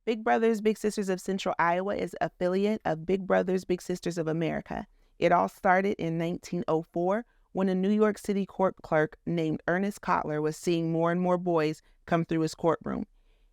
Big Brothers Big Sisters of Central Iowa is an affiliate of Big Brothers Big Sisters of America. It all started in 1904 when a New York City court clerk named Ernest Cotler was seeing more and more boys come through his courtroom.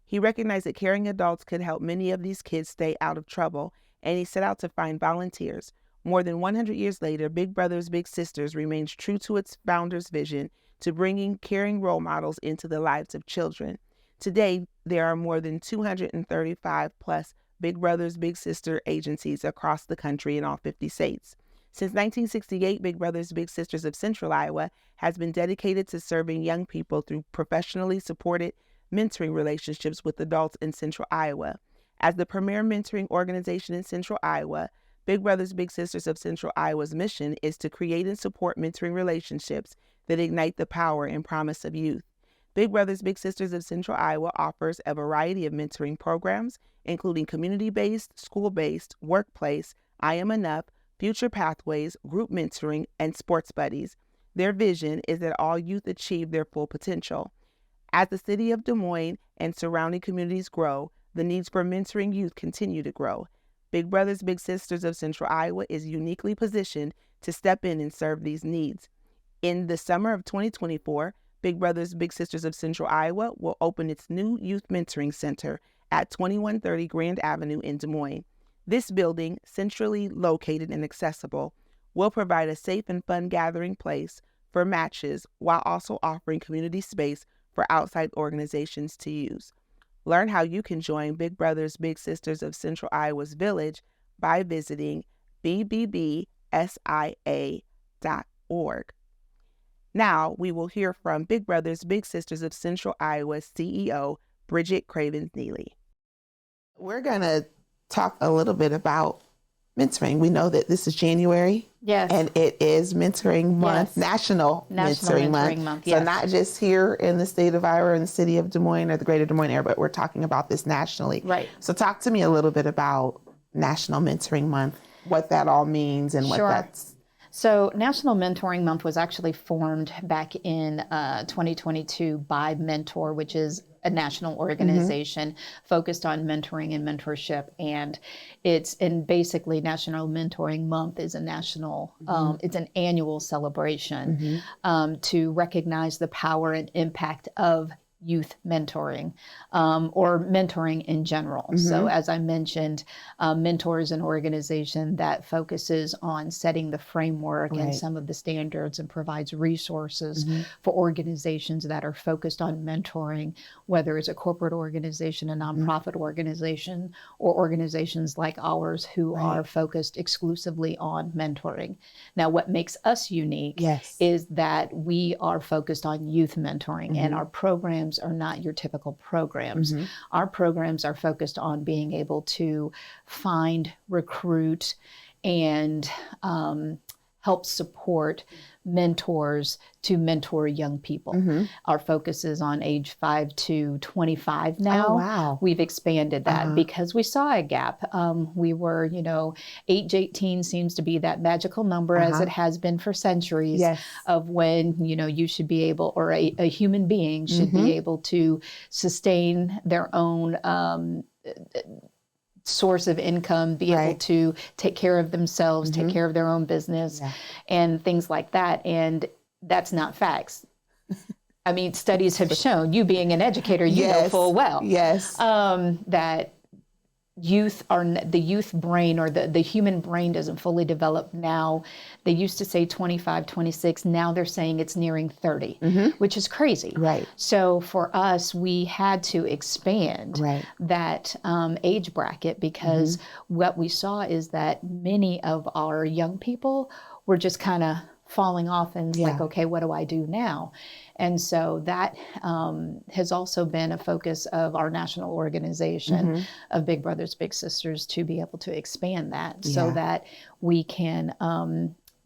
He recognized that caring adults could help many of these kids stay out of trouble, and he set out to find volunteers. More than 100 years later, Big Brothers Big Sisters remains true to its founder's vision to bringing caring role models into the lives of children. Today, there are more than 235 plus Big Brothers Big Sister agencies across the country in all 50 states. Since 1968, Big Brothers Big Sisters of Central Iowa has been dedicated to serving young people through professionally supported mentoring relationships with adults in Central Iowa. As the premier mentoring organization in Central Iowa, Big Brothers Big Sisters of Central Iowa's mission is to create and support mentoring relationships that ignite the power and promise of youth. Big Brothers Big Sisters of Central Iowa offers a variety of mentoring programs, including community-based, school-based, workplace, I Am Enough, Future Pathways, group mentoring, and sports buddies. Their vision is that all youth achieve their full potential. As the city of Des Moines and surrounding communities grow, the needs for mentoring youth continue to grow. Big Brothers Big Sisters of Central Iowa is uniquely positioned to step in and serve these needs. In the summer of 2024, Big Brothers Big Sisters of Central Iowa will open its new Youth Mentoring Center at 2130 Grand Avenue in Des Moines. This building, centrally located and accessible, will provide a safe and fun gathering place for matches while also offering community space for outside organizations to use. Learn how you can join Big Brothers Big Sisters of Central Iowa's Village by visiting bbbsia.org. Now we will hear from Big Brothers Big Sisters of Central Iowa's CEO, Bridget Cravens-Neely. We're going to talk a little bit about mentoring. We know that this is January. Yes. And it is Mentoring Month, Yes. National Mentoring Month. Yes. So not just here in the state of Iowa or in the city of Des Moines or the greater Des Moines area, but we're talking about this nationally. Right. So talk to me a little bit about National Mentoring Month, what that all means and what Sure. that's... So National Mentoring Month was actually formed back in 2022 by Mentor, which is a national organization focused on mentoring and mentorship. And basically National Mentoring Month is a national, it's an annual celebration to recognize the power and impact of youth mentoring or mentoring in general. So as I mentioned, Mentor is an organization that focuses on setting the framework and some of the standards and provides resources for organizations that are focused on mentoring, whether it's a corporate organization, a nonprofit organization, or organizations like ours who are focused exclusively on mentoring. Now, what makes us unique is that we are focused on youth mentoring and our programs are not your typical programs. Our programs are focused on being able to find, recruit, and help support mentors to mentor young people. Our focus is on age 5 to 25 now. Oh, wow. We've expanded that because we saw a gap. We were, 8 to 18 seems to be that magical number as it has been for centuries of when, you should be able, or a human being should be able to sustain their own source of income, be able to take care of themselves, take care of their own business and things like that. And that's not facts. I mean, studies have shown, you being an educator, you know full well that the youth brain or the human brain doesn't fully develop now. They used to say 25, 26. Now they're saying it's nearing 30, which is crazy. So for us, we had to expand that age bracket because what we saw is that many of our young people were just kind of falling off and like, okay, what do I do now? And so that has also been a focus of our national organization of Big Brothers Big Sisters to be able to expand that so that we can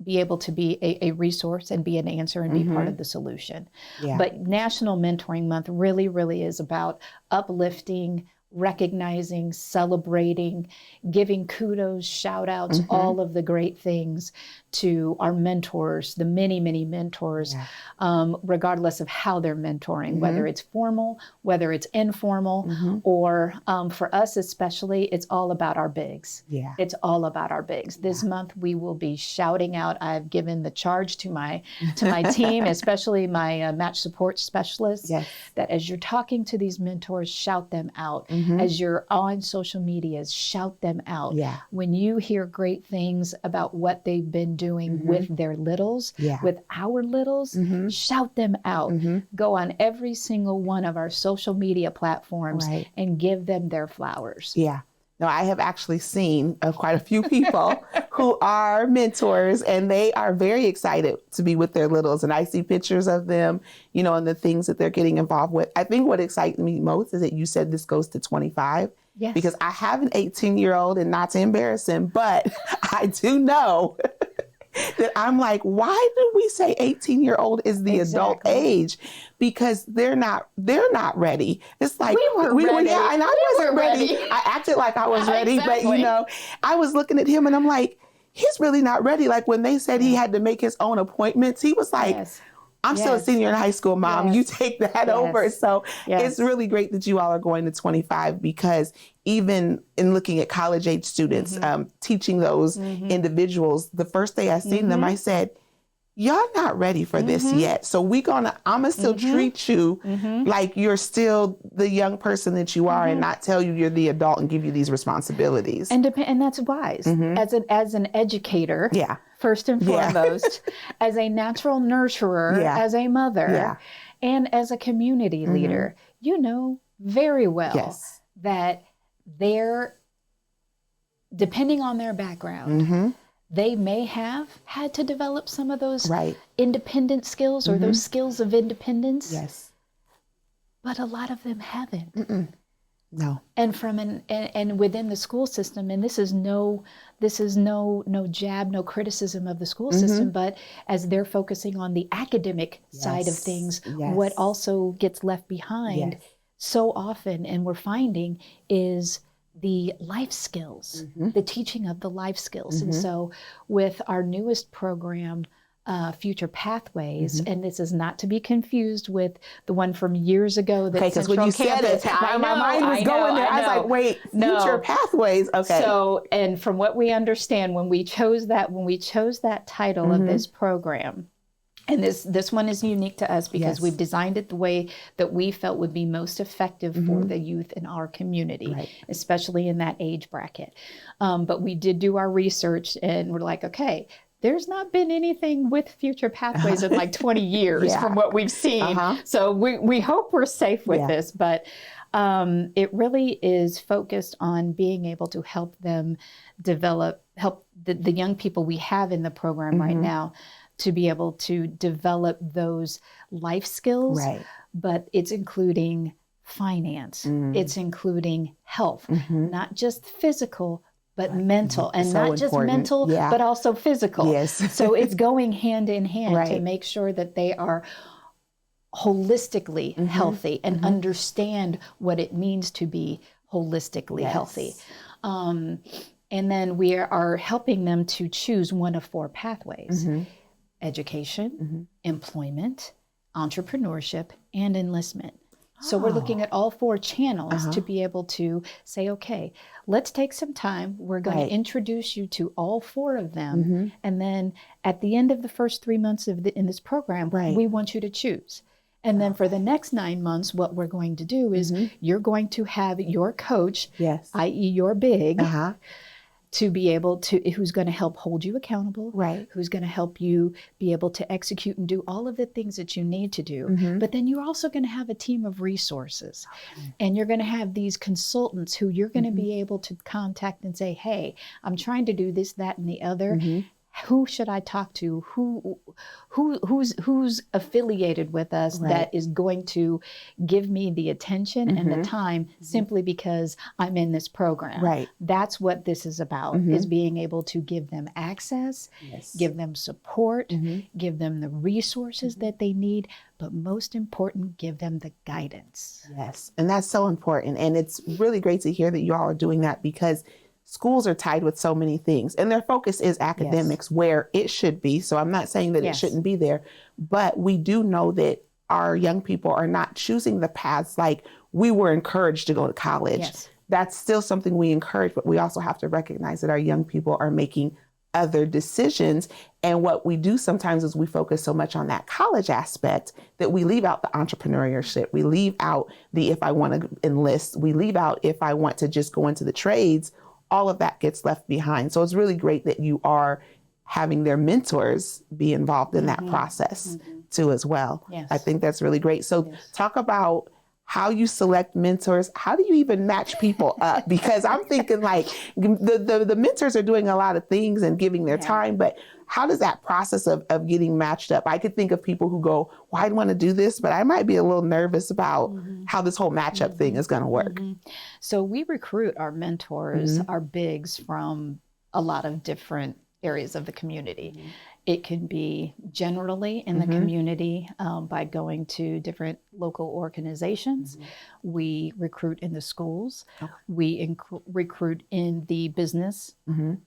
be able to be a resource and be an answer and be part of the solution. But National Mentoring Month really, really is about uplifting recognizing, celebrating, giving kudos, shout outs, all of the great things to our mentors, the many, many mentors, regardless of how they're mentoring, whether it's formal, whether it's informal, or for us especially, it's all about our bigs. Yeah. It's all about our bigs. This month we will be shouting out. I've given the charge to my team, especially my match support specialists, that as you're talking to these mentors, shout them out. As you're on social media, shout them out. When you hear great things about what they've been doing with their littles, with our littles, shout them out. Go on every single one of our social media platforms and give them their flowers. Yeah. No, I have actually seen quite a few people who are mentors, and they are very excited to be with their littles. And I see pictures of them, you know, and the things that they're getting involved with. I think what excites me most is that you said this goes to 25. Yes. Because I have an 18-year-old, and not to embarrass him, but I do know that I'm like, why do we say 18-year-old is the adult age? Because they're not ready. It's like we were ready. Yeah, and I wasn't ready. I acted like I was ready, but you know, I was looking at him and I'm like, he's really not ready. Like when they said he had to make his own appointments, he was like, I'm still a senior in high school, Mom. You take that over. So it's really great that you all are going to 25, because even in looking at college age students, teaching those individuals, the first day I seen them, I said, y'all not ready for this yet. So I'm gonna still treat you like you're still the young person that you are, and not tell you you're the adult and give you these responsibilities. And that's wise. As an educator, first and foremost, as a natural nurturer, as a mother, and as a community leader, you know very well that they're, depending on their background, they may have had to develop some of those independent skills or those skills of independence. But a lot of them haven't. No. And and within the school system, and this is no jab, no criticism of the school system, but as they're focusing on the academic side of things, what also gets left behind so often, and we're finding, is the life skills, the teaching of the life skills. And so with our newest program, Future Pathways, and this is not to be confused with the one from years ago that Central when you Campus. said it, my mind was going there. I was like, wait, Future Pathways. Okay. So, and from what we understand, when we chose that title of this program, and this one is unique to us because we've designed it the way that we felt would be most effective for the youth in our community, especially in that age bracket. But we did do our research, and we're like, okay, there's not been anything with Future Pathways in like 20 years from what we've seen. So we hope we're safe with this, but it really is focused on being able to help them help the young people we have in the program right now to be able to develop those life skills, but it's including finance, it's including health, not just physical, but mental, and so not just mental, but also physical. So it's going hand in hand to make sure that they are holistically healthy and understand what it means to be holistically healthy. And then we are helping them to choose one of 4 pathways: education, employment, entrepreneurship, and enlistment. So we're looking at all 4 channels to be able to say, okay, let's take some time. We're going to introduce you to all 4 of them. And then at the end of the first 3 months in this program, we want you to choose. And then for the next 9 months, what we're going to do is you're going to have your coach, i.e. your big, to be able to, who's going to help hold you accountable, who's going to help you be able to execute and do all of the things that you need to do. But then you're also going to have a team of resources, and you're going to have these consultants who you're going to be able to contact and say, hey, I'm trying to do this, that, and the other. who should I talk to? Who's affiliated with us that is going to give me the attention and the time simply because I'm in this program? Right. That's what this is about, is being able to give them access, give them support, give them the resources that they need, but most important, give them the guidance. Yes. And that's so important. And it's really great to hear that you all are doing that, because schools are tied with so many things and their focus is academics, where it should be. So I'm not saying that it shouldn't be there, but we do know that our young people are not choosing the paths like we were encouraged to go to college. Yes. That's still something we encourage, but we also have to recognize that our young people are making other decisions. And what we do sometimes is we focus so much on that college aspect that we leave out the entrepreneurship. We leave out the, if I want to enlist, we leave out if I want to just go into the trades. All of that gets left behind. So it's really great that you are having their mentors be involved in that process too as well. Yes. I think that's really great. So talk about how you select mentors. How do you even match people up? Because I'm thinking like the mentors are doing a lot of things and giving their time, but how does that process of getting matched up? I could think of people who go, well, I'd want to do this, but I might be a little nervous about how this whole matchup thing is going to work. So we recruit our mentors, our bigs, from a lot of different areas of the community. It can be generally in the community by going to different local organizations. We recruit in the schools. We recruit in the business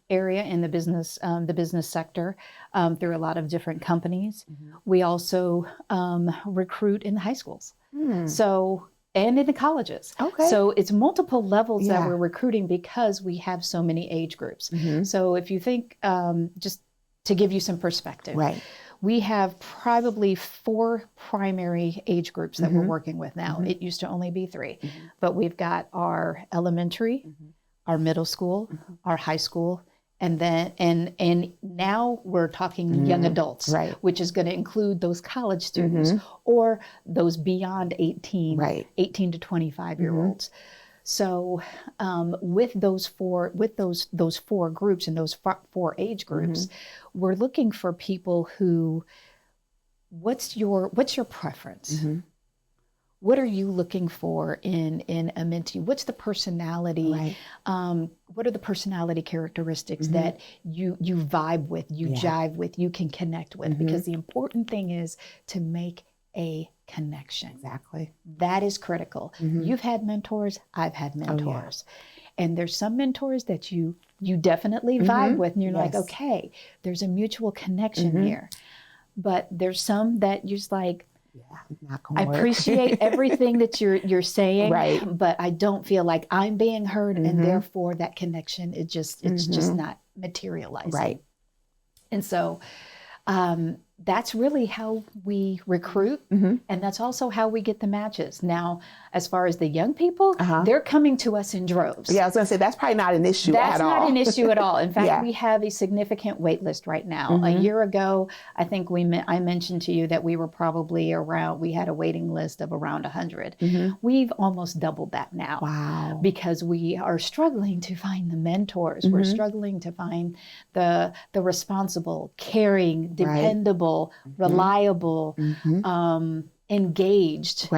area, in the business sector, through a lot of different companies. We also recruit in the high schools. So, and in the colleges. So it's multiple levels that we're recruiting because we have so many age groups. So if you think, just to give you some perspective, we have probably 4 primary age groups that we're working with now. It used to only be 3, but we've got our elementary, our middle school, our high school, and then and now we're talking young adults, which is going to include those college students or those beyond 18, 18 to 25-year-olds. So with those 4 groups and those 4 age groups, we're looking for people who, what's your preference? What are you looking for in a mentee? What's the personality? What are the personality characteristics that you vibe with, you jive with, you can connect with? Because the important thing is to make a connection. Exactly. That is critical. You've had mentors, I've had mentors. And there's some mentors that you definitely vibe with and you're like, okay, there's a mutual connection here. But there's some that you're just like, I appreciate everything that you're saying, but I don't feel like I'm being heard, and therefore that connection it's just not materializing. And so that's really how we recruit, and that's also how we get the matches. Now, as far as the young people, they're coming to us in droves. Yeah, I was going to say, that's probably not an issue at all. That's not an issue at all. In fact, we have a significant wait list right now. A year ago, I think I mentioned to you that we were probably we had a waiting list of around 100. We've almost doubled that now. Wow. Because we are struggling to find the mentors. We're struggling to find the responsible, caring, dependable, reliable, engaged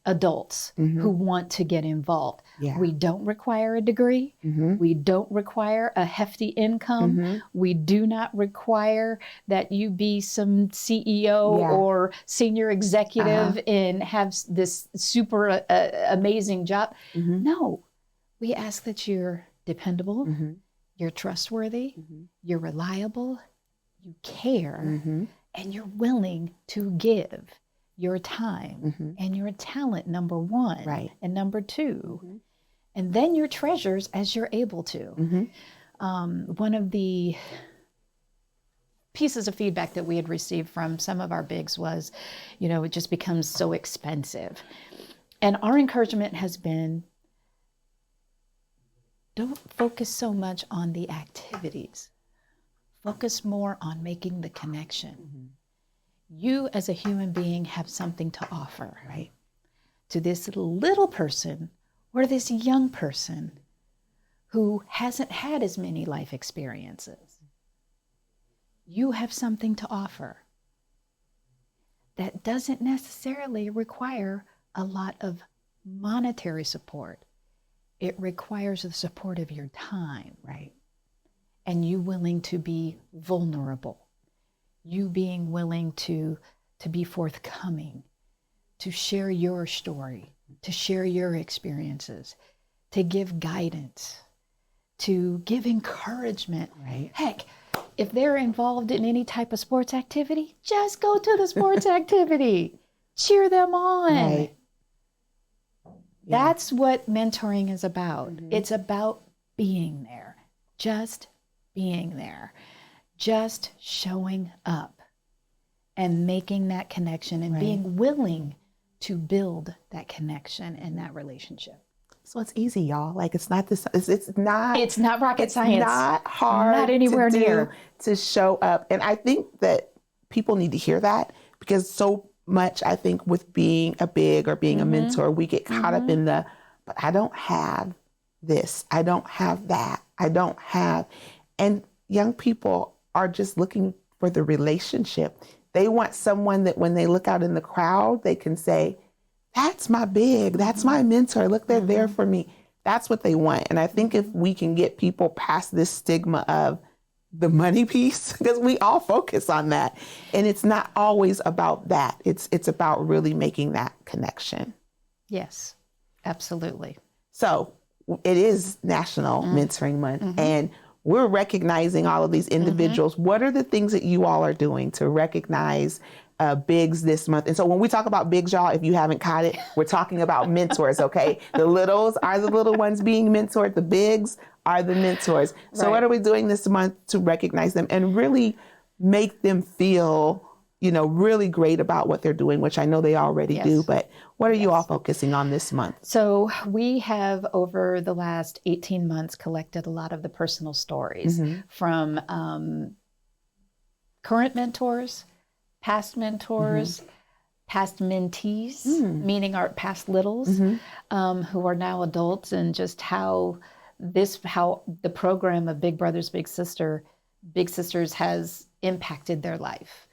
adults who want to get involved. We don't require a degree. We don't require a hefty income. We do not require that you be some CEO or senior executive and have this super amazing job. No, we ask that you're dependable, you're trustworthy, you're reliable, you care, and you're willing to give your time and your talent, number 1, and number 2, and then your treasures as you're able to. One of the pieces of feedback that we had received from some of our bigs was, it just becomes so expensive. And our encouragement has been, don't focus so much on the activities. Focus more on making the connection. You as a human being have something to offer, to this little person or this young person who hasn't had as many life experiences. you have something to offer that doesn't necessarily require a lot of monetary support. It requires the support of your time, right? And you willing to be vulnerable, you being willing to be forthcoming, to share your story, to share your experiences, to give guidance, to give encouragement. Right. Heck, if they're involved in any type of sports activity, just go to the sports activity. Cheer them on. Right. Yeah. That's what mentoring is about. Mm-hmm. It's about being there, just being there, just showing up and making that connection and being willing to build that connection and that relationship. So it's easy, y'all. Like it's not this. It's not rocket science. It's not hard. Not anywhere near to show up. And I think that people need to hear that, because so much, I think, with being a big or being a mentor, we get caught up in the, but I don't have this. I don't have that. I don't have. And young people are just looking for the relationship. They want someone that when they look out in the crowd, they can say, that's my big, that's my mentor. Look, they're there for me. That's what they want. And I think if we can get people past this stigma of the money piece, because we all focus on that, and it's not always about that. It's about really making that connection. Yes, absolutely. So it is National Mentoring Month, and we're recognizing all of these individuals. What are the things that you all are doing to recognize bigs this month? And so when we talk about bigs, y'all, if you haven't caught it, we're talking about mentors, okay? The littles are the little ones being mentored. The bigs are the mentors. So what are we doing this month to recognize them and really make them feel, really great about what they're doing, which I know they already do, but what are you all focusing on this month? So we have, over the last 18 months, collected a lot of the personal stories from current mentors, past mentors, past mentees, meaning our past littles, who are now adults, and just how the program of Big Brothers Big Sisters has impacted their life.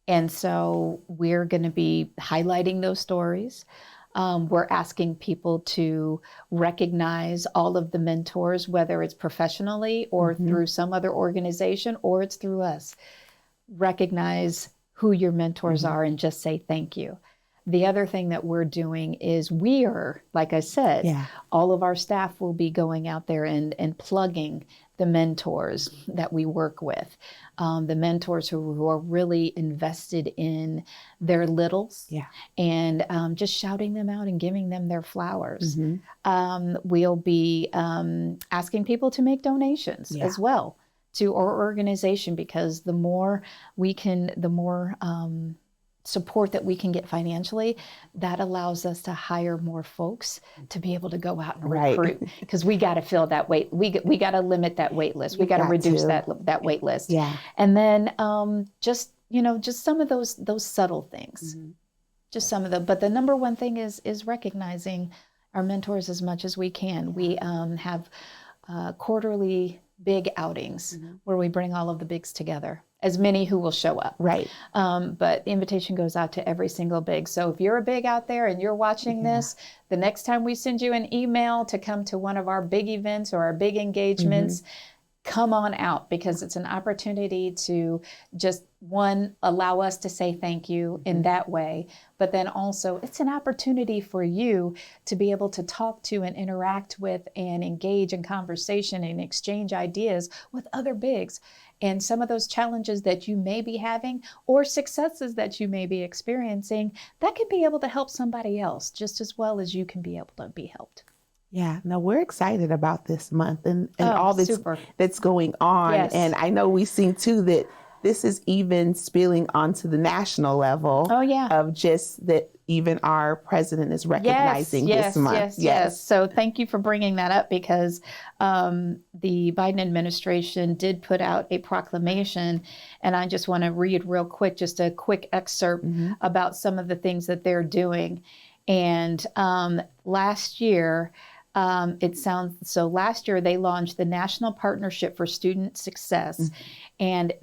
And so we're going to be highlighting those stories. We're asking people to recognize all of the mentors, whether it's professionally or through some other organization, or it's through us. Recognize who your mentors are and just say thank you. The other thing that we're doing is like I said, all of our staff will be going out there and plugging the mentors that we work with, the mentors who are really invested in their littles, and just shouting them out and giving them their flowers. We'll be asking people to make donations as well to our organization, because the more support that we can get financially, that allows us to hire more folks to be able to go out and recruit, because we got to fill that wait. We got to limit that wait list. We got to reduce that wait list. And then just some of those subtle things, just some of them. But the number one thing is recognizing our mentors as much as we can. We have quarterly big outings where we bring all of the bigs together, as many who will show up. But the invitation goes out to every single big. So if you're a big out there and you're watching this, the next time we send you an email to come to one of our big events or our big engagements, come on out, because it's an opportunity to just, one, allow us to say thank you in that way, but then also it's an opportunity for you to be able to talk to and interact with and engage in conversation and exchange ideas with other bigs. And some of those challenges that you may be having, or successes that you may be experiencing, that can be able to help somebody else just as well as you can be able to be helped. Yeah, no, we're excited about this month and all this that's going on. And I know we've seen too that this is even spilling onto the national level of just that even our president is recognizing this month. Yes. So thank you for bringing that up, because the Biden administration did put out a proclamation, and I just want to read real quick, just a quick excerpt about some of the things that they're doing. And last year, So last year they launched the National Partnership for Student Success, and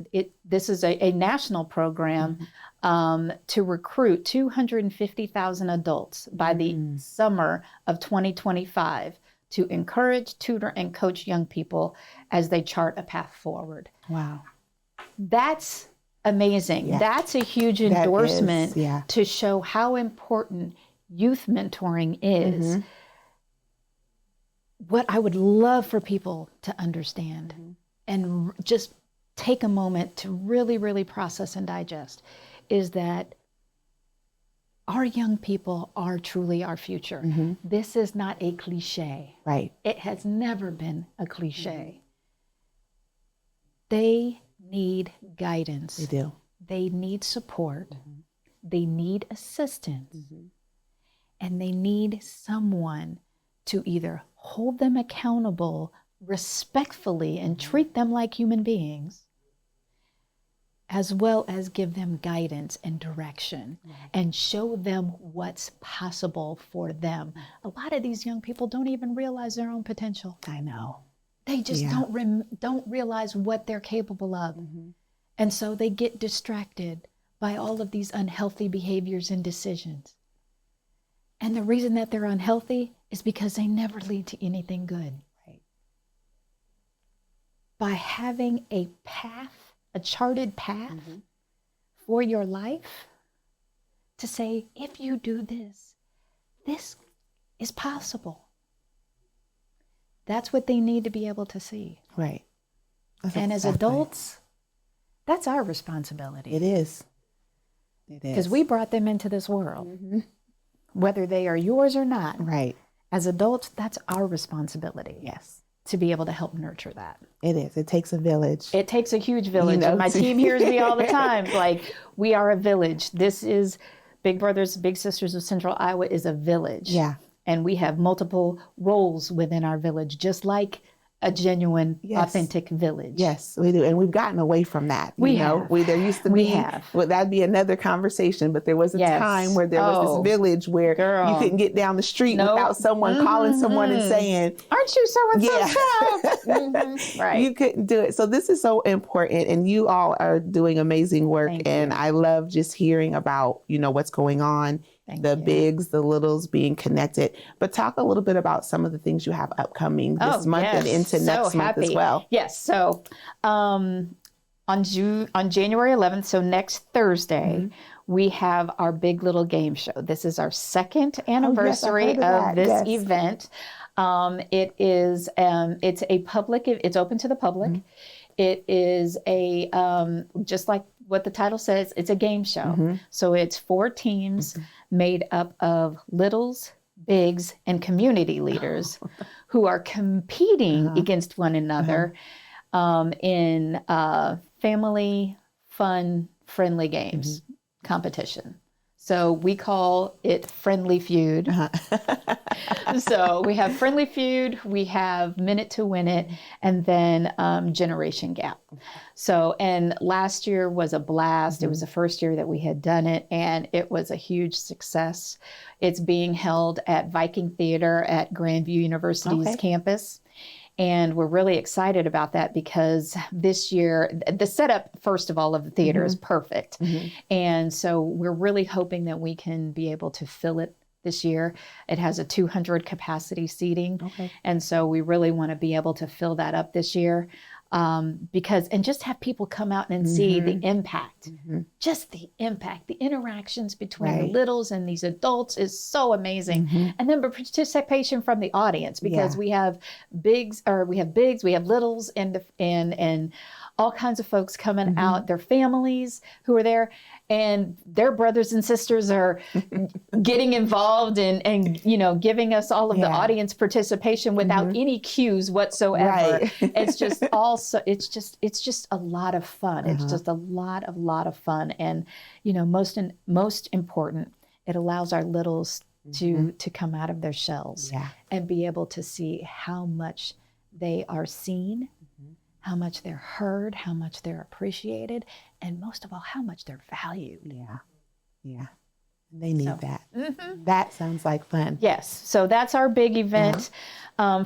this is a national program to recruit 250,000 adults by the summer of 2025 to encourage, tutor, and coach young people as they chart a path forward. Wow. That's amazing. Yeah. That's a huge endorsement to show how important youth mentoring is. What I would love for people to understand and just take a moment to really, really process and digest is that our young people are truly our future. This is not a cliche. Right. It has never been a cliche. They need guidance. They do. They need support. They need assistance. And they need someone to either hold them accountable respectfully and treat them like human beings, as well as give them guidance and direction and show them what's possible for them. A lot of these young people don't even realize their own potential. I know. They just don't realize what they're capable of. And so they get distracted by all of these unhealthy behaviors and decisions. And the reason that they're unhealthy is because they never lead to anything good. Right. By having a path, a charted path for your life, to say, if you do this, this is possible. That's what they need to be able to see. Right. And as adults, that's our responsibility. It is. Because we brought them into this world. Whether they are yours or not. Right. As adults, that's our responsibility. Yes. To be able to help nurture that. It is. It takes a village. It takes a huge village. And my team hears me all the time. Like, we are a village. This is Big Brothers, Big Sisters of Central Iowa is a village. Yeah. And we have multiple roles within our village, just like a genuine, authentic village. Yes, we do. And we've gotten away from that. There used to be, well, that'd be another conversation, but there was a time where there was this village where you couldn't get down the street without someone calling someone and saying, aren't you so-and-so? Right. You couldn't do it. So this is so important, and you all are doing amazing work. And I love just hearing about, what's going on. The bigs, the littles being connected. But talk a little bit about some of the things you have upcoming this month and into next month as well. Yes. So on January 11th, so next Thursday, we have our Big Little Game Show. This is our second anniversary of this event. It is it's open to the public. It is just like what the title says, it's a game show. So it's 4 teams made up of littles, bigs, and community leaders who are competing against one another in family, fun, friendly games competition. So we call it Friendly Feud. So we have Friendly Feud, we have Minute to Win It, and then Generation Gap. So, and last year was a blast. It was the first year that we had done it, and it was a huge success. It's being held at Viking Theater at Grandview University's campus. And we're really excited about that because this year, the setup, first of all, of the theater is perfect. And so we're really hoping that we can be able to fill it this year. It has a 200 capacity seating. And so we really want to be able to fill that up this year. And just have people come out and see the impact, just the impact, the interactions between the littles and these adults is so amazing. And then participation from the audience, because we have bigs, we have littles, and all kinds of folks coming out, their families who are there, and their brothers and sisters are getting involved and giving us all of the audience participation without any cues whatsoever. It's just it's just a lot of fun. It's just a lot of fun. And most important, it allows our littles to come out of their shells and be able to see how much they are seen, how much they're heard, how much they're appreciated, and most of all, how much they're valued. Yeah. They need that. That sounds like fun. Yes. So that's our big event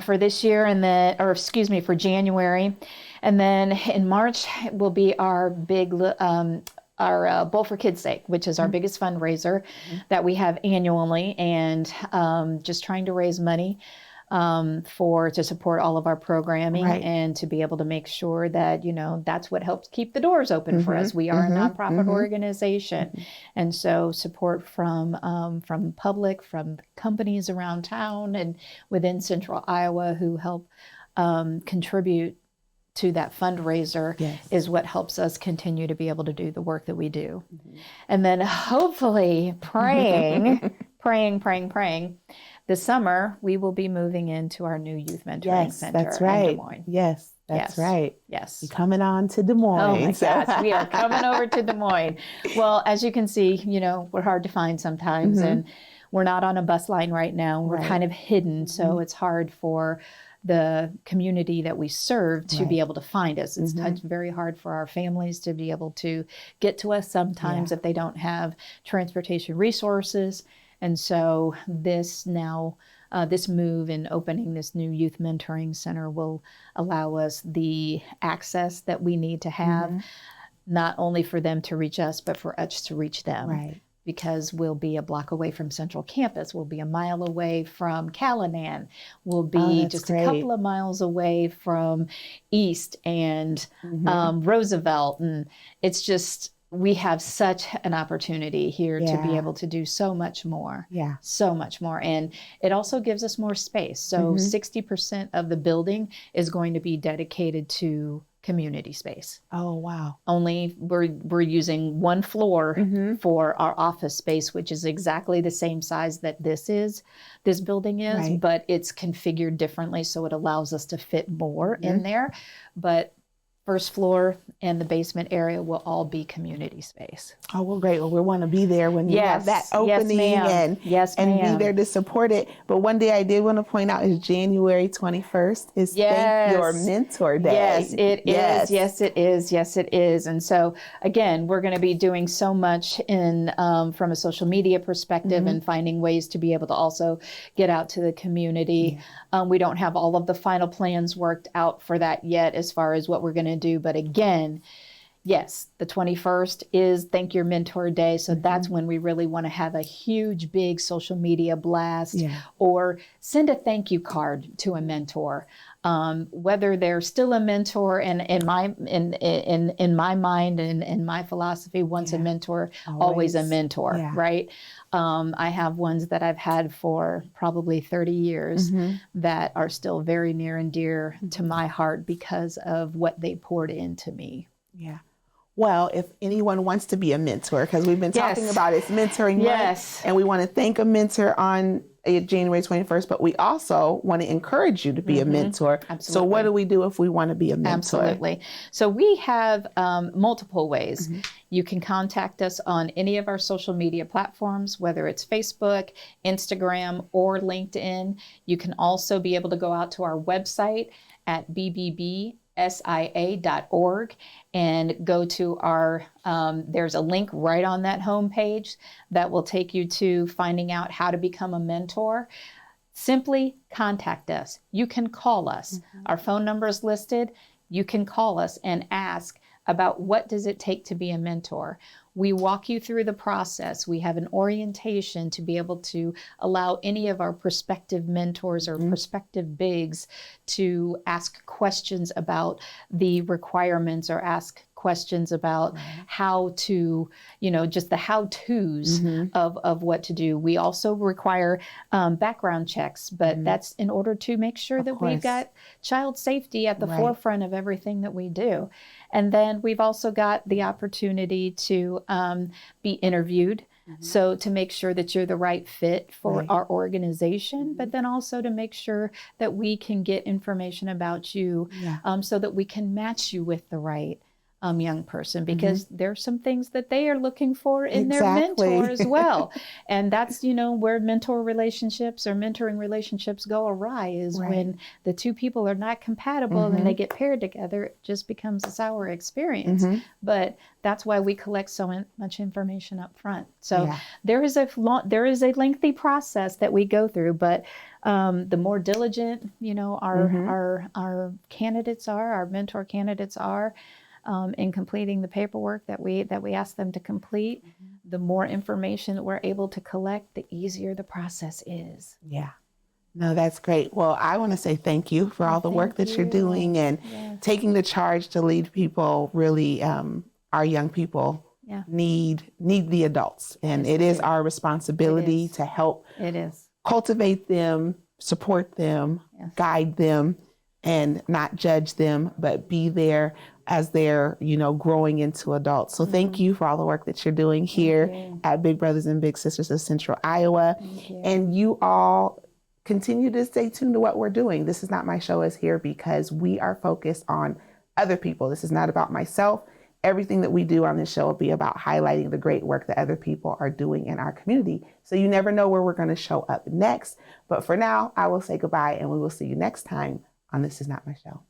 for this year, and then, or excuse me, for January. And then in March will be our big, our Bowl for Kids' Sake, which is our biggest fundraiser that we have annually, and just trying to raise money to support all of our programming and to be able to make sure that, that's what helps keep the doors open for us. We are a nonprofit organization. And so support from public, from companies around town and within Central Iowa who help contribute to that fundraiser is what helps us continue to be able to do the work that we do. And then hopefully praying, this summer, we will be moving into our new youth mentoring center that's right. in Des Moines. Yes, that's right. Yes. You're coming on to Des Moines. Oh my gosh, we are coming over to Des Moines. Well, as you can see, we're hard to find sometimes, and we're not on a bus line right now. We're kind of hidden, so it's hard for the community that we serve to be able to find us. It's very hard for our families to be able to get to us sometimes if they don't have transportation resources. And so this move in opening this new youth mentoring center will allow us the access that we need to have, not only for them to reach us, but for us to reach them. Right. Because we'll be a block away from Central Campus. We'll be a mile away from Callanan. We'll be just a couple of miles away from East and Roosevelt. And it's just, we have such an opportunity here to be able to do so much more. Yeah. So much more. And it also gives us more space. So 60% of the building is going to be dedicated to community space. Oh, wow. Only we're using one floor for our office space, which is exactly the same size that this building is, but it's configured differently. So it allows us to fit more in there. But first floor and the basement area will all be community space. Oh, well, great. Well, we want to be there when you have that opening and be there to support it. But one day I did want to point out is January 21st is Thank Your Mentor Day. Yes, it is. Yes, it is. Yes, it is. And so, again, we're going to be doing so much in from a social media perspective and finding ways to be able to also get out to the community. We don't have all of the final plans worked out for that yet as far as what we're going to do. But again, yes, the 21st is Thank Your Mentor Day. So that's when we really want to have a huge, big social media blast or send a thank you card to a mentor. Whether they're still a mentor, and in my mind and my philosophy, once a mentor, always a mentor, right? I have ones that I've had for probably 30 years that are still very near and dear to my heart because of what they poured into me. Yeah. Well, if anyone wants to be a mentor, because we've been talking about it's mentoring month, and we want to thank a mentor on January 21st, but we also want to encourage you to be a mentor. Absolutely. So what do we do if we want to be a mentor? Absolutely. So we have multiple ways. You can contact us on any of our social media platforms, whether it's Facebook, Instagram, or LinkedIn. You can also be able to go out to our website at bbbsia.org and go to our, there's a link right on that homepage that will take you to finding out how to become a mentor. Simply contact us. You can call us. Our phone number is listed. You can call us and ask about what does it take to be a mentor. We walk you through the process. We have an orientation to be able to allow any of our prospective mentors or prospective bigs to ask questions about the requirements or ask questions about how to, just the how-tos of what to do. We also require background checks, but that's in order to make sure that we've got child safety at the forefront of everything that we do. And then we've also got the opportunity to be interviewed. So to make sure that you're the right fit for our organization, but then also to make sure that we can get information about you so that we can match you with the right young person, because there's some things that they are looking for in their mentor as well. And that's, where mentoring relationships go awry, is when the two people are not compatible and they get paired together, it just becomes a sour experience. But that's why we collect so much information up front. So there is a lengthy process that we go through, but the more diligent, our candidates are, our mentor candidates are, in completing the paperwork that we ask them to complete, the more information that we're able to collect, the easier the process is. Yeah. No, that's great. Well, I want to say thank you for all the work that you're doing and taking the charge to lead people. Really, our young people need the adults, and it is our responsibility to help cultivate them, support them, guide them, and not judge them, but be there as they're, growing into adults. So thank you for all the work that you're doing here at Big Brothers and Big Sisters of Central Iowa. And you all continue to stay tuned to what we're doing. This Is Not My Show is here because we are focused on other people. This is not about myself. Everything that we do on this show will be about highlighting the great work that other people are doing in our community. So you never know where we're going to show up next. But for now, I will say goodbye, and we will see you next time on This Is Not My Show.